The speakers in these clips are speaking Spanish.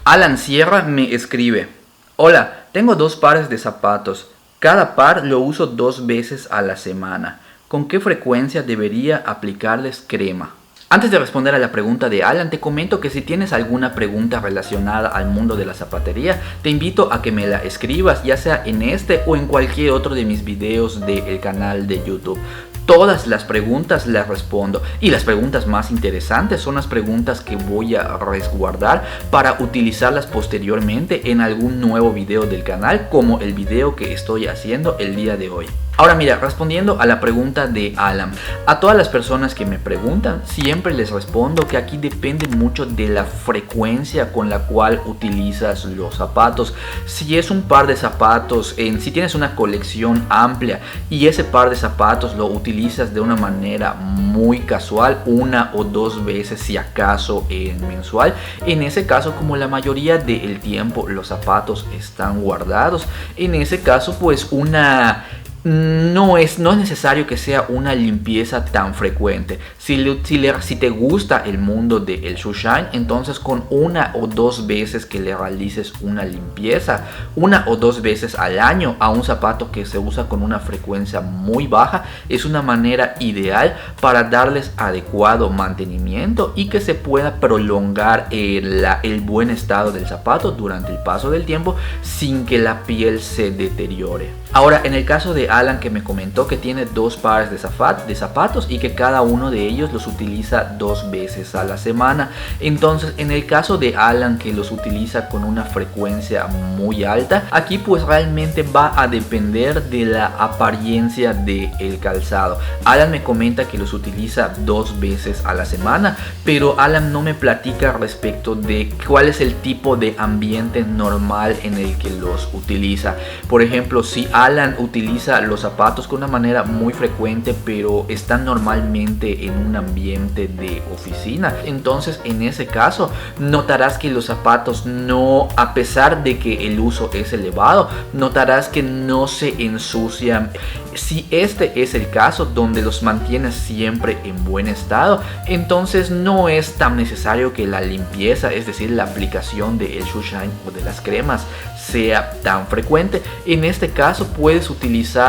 Alan Sierra me escribe: Hola, tengo 2 pares de zapatos. Cada par lo uso 2 veces a la semana. ¿Con qué frecuencia debería aplicarles crema? Antes de responder a la pregunta de Alan, te comento que si tienes alguna pregunta relacionada al mundo de la zapatería, te invito a que me la escribas, ya sea en este o en cualquier otro de mis videos del canal de YouTube. Todas las preguntas las respondo, y las preguntas más interesantes son las preguntas que voy a resguardar para utilizarlas posteriormente en algún nuevo video del canal, como el video que estoy haciendo el día de hoy. Ahora mira, respondiendo a la pregunta de Alan, a todas las personas que me preguntan, siempre les respondo que aquí depende mucho de la frecuencia con la cual utilizas los zapatos. Si es un par de zapatos, si tienes una colección amplia y ese par de zapatos lo utilizas de una manera muy casual, 1 o 2 veces si acaso mensual, en ese caso, como la mayoría del tiempo los zapatos están guardados, en ese caso pues no es necesario que sea una limpieza tan frecuente. Si te gusta el mundo del shoe shine, entonces con 1 o 2 veces que le realices una limpieza, 1 o 2 veces al año a un zapato que se usa con una frecuencia muy baja, es una manera ideal para darles adecuado mantenimiento y que se pueda prolongar el buen estado del zapato durante el paso del tiempo sin que la piel se deteriore. Ahora, en el caso de Alan, que me comentó que tiene 2 pares de zapatos y que cada uno de ellos los utiliza 2 veces a la semana. Entonces, en el caso de Alan, que los utiliza con una frecuencia muy alta, aquí pues realmente va a depender de la apariencia del calzado. Alan me comenta que los utiliza 2 veces a la semana, pero Alan no me platica respecto de cuál es el tipo de ambiente normal en el que los utiliza. Por ejemplo, si Alan utiliza los zapatos con una manera muy frecuente, pero están normalmente en un ambiente de oficina, entonces en ese caso notarás que los zapatos no, a pesar de que el uso es elevado, notarás que no se ensucian. Si este es el caso, donde los mantienes siempre en buen estado, entonces no es tan necesario que la limpieza, es decir, la aplicación del shoe shine o de las cremas, sea tan frecuente. En este caso puedes utilizar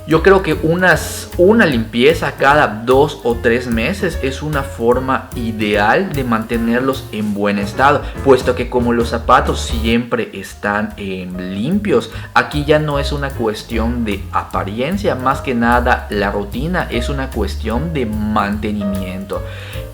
yo creo que una limpieza cada 2 o 3 meses es una forma ideal de mantenerlos en buen estado, puesto que como los zapatos siempre están limpios, aquí ya no es una cuestión de apariencia, más que nada la rutina es una cuestión de mantenimiento.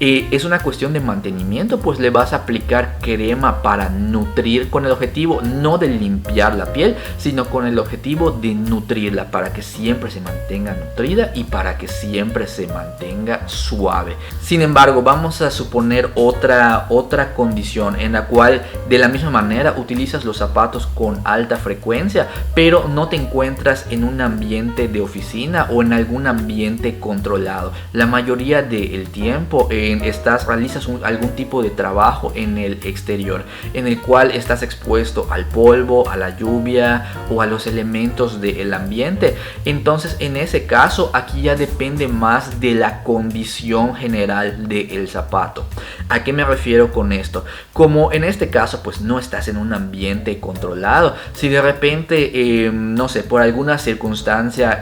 Es una cuestión de mantenimiento, pues le vas a aplicar crema para nutrir, con el objetivo no de limpiar la piel, sino con el objetivo de nutrirla, para que siempre se mantenga nutrida y para que siempre se mantenga suave. Sin embargo, vamos a suponer otra condición en la cual de la misma manera utilizas los zapatos con alta frecuencia, pero no te encuentras en un ambiente de oficina o en algún ambiente controlado. La mayoría del tiempo realizas algún tipo de trabajo en el exterior, en el cual estás expuesto al polvo, a la lluvia o a los elementos del ambiente. Entonces, en ese caso, aquí ya depende más de la condición general del zapato. ¿A qué me refiero con esto? Como en este caso, pues no estás en un ambiente controlado. Si de repente, no sé, por alguna circunstancia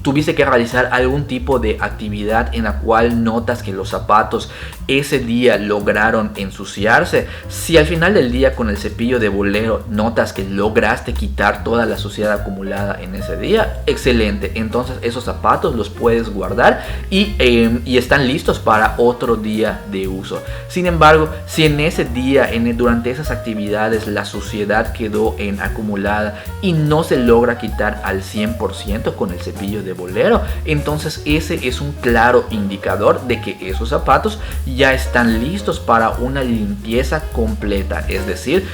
tuviste que realizar algún tipo de actividad en la cual notas que los zapatos ese día lograron ensuciarse, si al final del día con el cepillo de bolero notas que lograste quitar toda la suciedad acumulada en ese día, excelente. Entonces esos zapatos los puedes guardar y están listos para otro día de uso. Sin embargo, si en ese día, durante esas actividades, la suciedad quedó acumulada y no se logra quitar al 100% con el cepillo de bolero, entonces ese es un claro indicador de que esos zapatos ya están listos para una limpieza completa, es decir,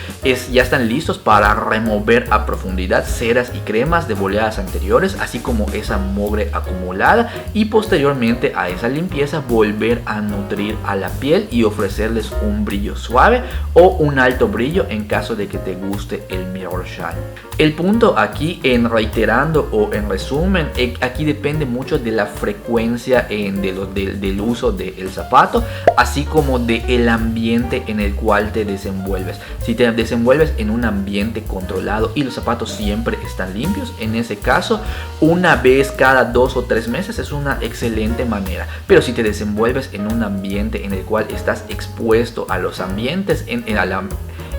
ya están listos para remover a profundidad ceras y cremas de boleadas anteriores, así como esa mugre acumulada, y posteriormente a esa limpieza volver a nutrir a la piel y ofrecerles un brillo suave o un alto brillo en caso de que te guste el mirror shine. El punto aquí, reiterando o en resumen, aquí depende mucho de la frecuencia del uso del zapato, así como del ambiente en el cual te desenvuelves. Si te desenvuelves en un ambiente controlado y los zapatos siempre están limpios, en ese caso una vez cada 2 o 3 meses es una excelente manera. Pero si te desenvuelves en un ambiente en el cual estás expuesto a los ambientes,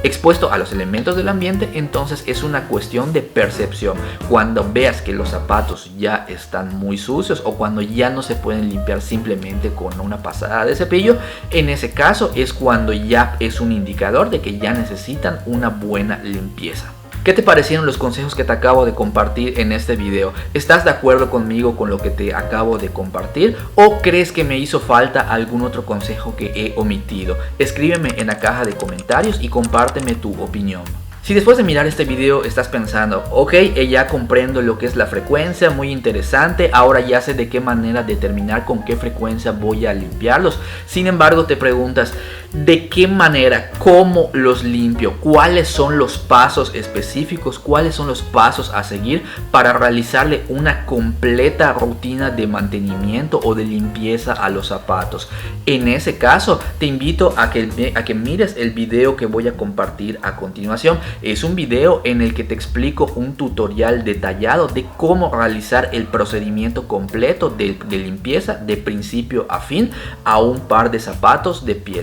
expuesto a los elementos del ambiente, entonces es una cuestión de percepción. Cuando veas que los zapatos ya están muy sucios o cuando ya no se pueden limpiar simplemente con una pasada de cepillo, en ese caso es cuando ya es un indicador de que ya necesitan una buena limpieza. ¿Qué te parecieron los consejos que te acabo de compartir en este video? ¿Estás de acuerdo conmigo con lo que te acabo de compartir? ¿O crees que me hizo falta algún otro consejo que he omitido? Escríbeme en la caja de comentarios y compárteme tu opinión. Si después de mirar este video estás pensando, ok, ya comprendo lo que es la frecuencia, muy interesante, ahora ya sé de qué manera determinar con qué frecuencia voy a limpiarlos. Sin embargo, te preguntas, ¿de qué manera? ¿Cómo los limpio? ¿Cuáles son los pasos específicos? ¿Cuáles son los pasos a seguir para realizarle una completa rutina de mantenimiento o de limpieza a los zapatos? En ese caso, te invito a que mires el video que voy a compartir a continuación. Es un video en el que te explico un tutorial detallado de cómo realizar el procedimiento completo de limpieza de principio a fin a un par de zapatos de piel.